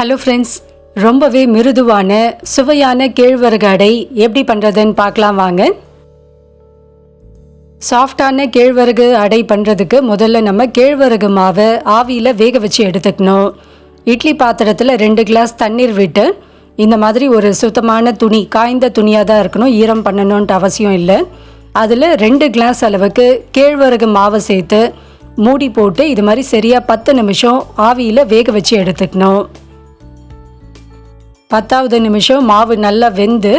Hello friends, ரொம்பவே மிருதுவான சுவையான கேழ்வரகு அடை எப்படி பண்ணுறதுன்னு பார்க்கலாம் வாங்க. சாஃப்டான கேழ்வரகு அடை பண்ணுறதுக்கு முதல்ல நம்ம கேழ்வரகு மாவை ஆவியில் வேக வச்சு எடுத்துக்கணும். இட்லி பாத்திரத்தில் 2 கிளாஸ் தண்ணீர் விட்டு இந்த மாதிரி ஒரு சுத்தமான துணி, காய்ந்த துணியாக தான் இருக்கணும், ஈரம் பண்ணணுன்ட்டு அவசியம் இல்லை. அதில் 2 கிளாஸ் அளவுக்கு கேழ்வரகு மாவை சேர்த்து மூடி போட்டு இது மாதிரி சரியாக 10 நிமிஷம் ஆவியில் வேக வச்சு எடுத்துக்கணும். 10வது நிமிஷம் மாவு நல்லா வெந்து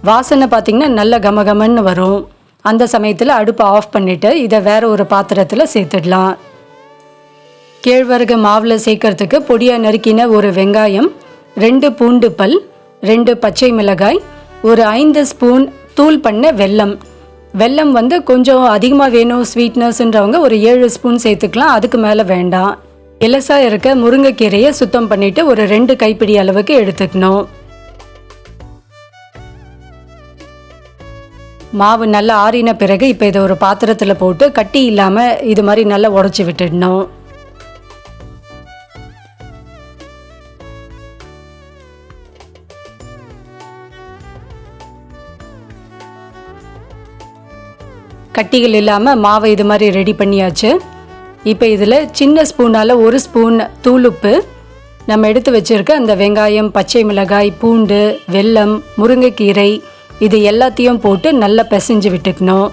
வாசனை பார்த்திங்கன்னா நல்லா கமகமன்னு வரும். அந்த சமயத்தில் அடுப்பை ஆஃப் பண்ணிவிட்டு இதை வேறு ஒரு பாத்திரத்தில் சேர்த்துடலாம். கேழ்வரகு மாவில் சேர்க்கறதுக்கு பொடியாக நறுக்கின ஒரு வெங்காயம், 2 பூண்டு பல், 2 பச்சை மிளகாய், ஒரு 5 ஸ்பூன் தூள் பண்ண வெல்லம். வெல்லம் கொஞ்சம் அதிகமாக வேணும் ஸ்வீட்னஸ்ன்றவங்க ஒரு 7 ஸ்பூன் சேர்த்துக்கலாம், அதுக்கு மேலே வேண்டாம். இலசாக இருக்க முருங்கைக்கீரையை சுத்தம் பண்ணிவிட்டு ஒரு 2 கைப்பிடி அளவுக்கு எடுத்துக்கணும். மாவு நல்லா ஆறின பிறகு இப்போ இதை ஒரு பாத்திரத்தில் போட்டு கட்டி இல்லாமல் இது மாதிரி நல்லா உடச்சி விட்டுடணும். கட்டிகள் இல்லாமல் மாவை இது மாதிரி ரெடி பண்ணியாச்சு. இப்போ இதில் சின்ன ஸ்பூனால் 1 ஸ்பூன் தூளுப்பு, நம்ம எடுத்து வச்சுருக்க அந்த வெங்காயம், பச்சை மிளகாய், பூண்டு, வெல்லம், முருங்கைக்கீரை இது எல்லாத்தையும் போட்டு நல்லா பிசைஞ்சு விட்டுக்கணும்.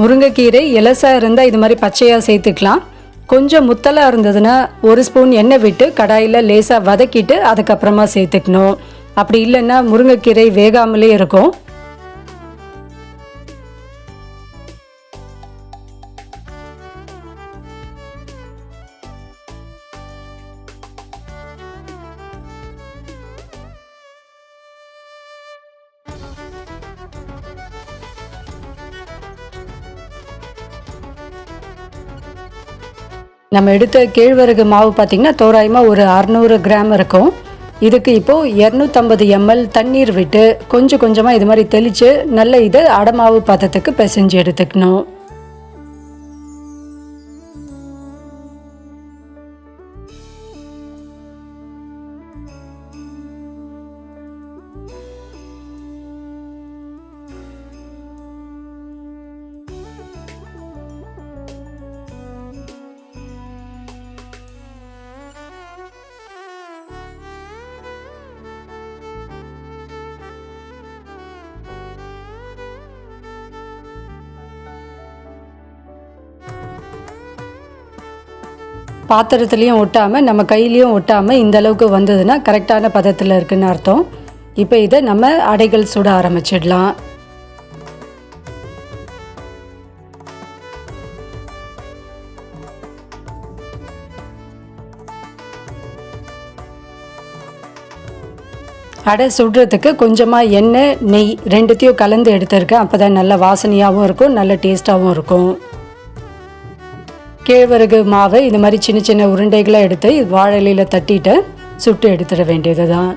முருங்கைக்கீரை இலசாக இருந்தால் இது மாதிரி பச்சையாக சேர்த்துக்கலாம். கொஞ்சம் முத்தலாக இருந்ததுன்னா 1 ஸ்பூன் எண்ணெய் விட்டு கடாயில் லேசாக வதக்கிட்டு அதுக்கப்புறமா சேர்த்துக்கணும். அப்படி இல்லைன்னா முருங்கைக்கீரை வேகாமலே இருக்கும். நம்ம எடுத்த கேழ்வரகு மாவு பார்த்திங்கன்னா தோராயமாக ஒரு 600 கிராம் இருக்கும். இதுக்கு இப்போது 250 ml தண்ணீர் விட்டு கொஞ்சம் கொஞ்சமாக இது மாதிரி தெளித்து நல்ல இதை அடமாவு பதத்துக்கு பிசைஞ்சு எடுத்துக்கணும். பாத்திரத்துலேயும் ஒட்டாமல் நம்ம கையிலையும் ஒட்டாமல் இந்த அளவுக்கு வந்ததுன்னா கரெக்டான பதத்தில் இருக்குன்னு அர்த்தம். இப்போ இதை நம்ம அடைகள் சுட ஆரம்பிச்சிடலாம். அடை சுடுறதுக்கு கொஞ்சமாக எண்ணெய், நெய் 2த்தையும் கலந்து எடுத்துருக்கேன். அப்போ தான் நல்ல வாசனையாகவும் இருக்கும், நல்ல டேஸ்ட்டாகவும் இருக்கும். கேழ்வரகு மாவை இது மாதிரி சின்ன சின்ன உருண்டைகளாக எடுத்து வாழை இலையில் தட்டிட்டு சுட்டு எடுத்துட வேண்டியது தான்.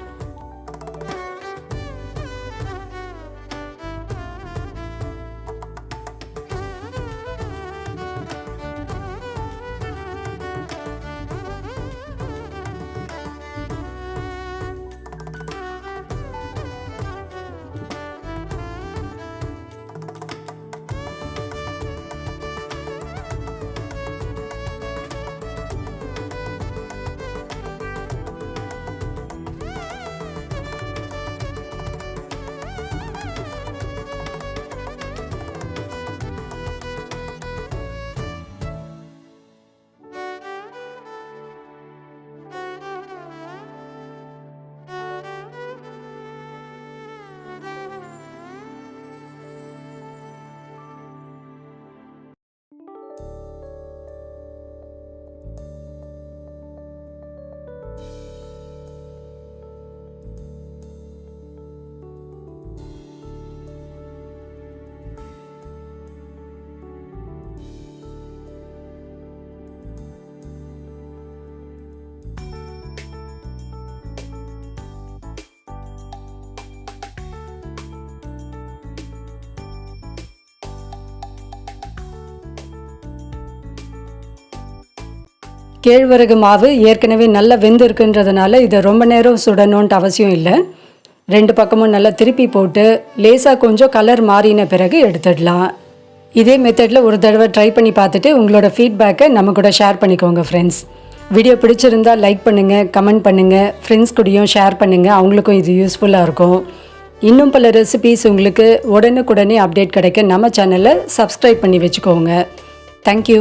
கேழ்வரகு மாவு ஏற்கனவே நல்லா வெந்திருக்குன்றதுனால இதை ரொம்ப நேரம் சுடணுன்ட்டு அவசியம் இல்லை. 2 பக்கமும் நல்லா திருப்பி போட்டு லேசாக கொஞ்சம் கலர் மாறின பிறகு எடுத்துடலாம். இதே மெத்தடில் ஒரு தடவை ட்ரை பண்ணி பார்த்துட்டு உங்களோட ஃபீட்பேக்கை நம்ம கூட ஷேர் பண்ணிக்கோங்க ஃப்ரெண்ட்ஸ். வீடியோ பிடிச்சிருந்தா லைக் பண்ணுங்கள், கமெண்ட் பண்ணுங்கள், ஃப்ரெண்ட்ஸ் கூடயும் ஷேர் பண்ணுங்கள், அவங்களுக்கும் இது யூஸ்ஃபுல்லாக இருக்கும். இன்னும் பல ரெசிபீஸ் உங்களுக்கு உடனுக்குடனே அப்டேட் கிடைக்க நம்ம சேனலை சப்ஸ்கிரைப் பண்ணி வச்சுக்கோங்க. தேங்க்யூ.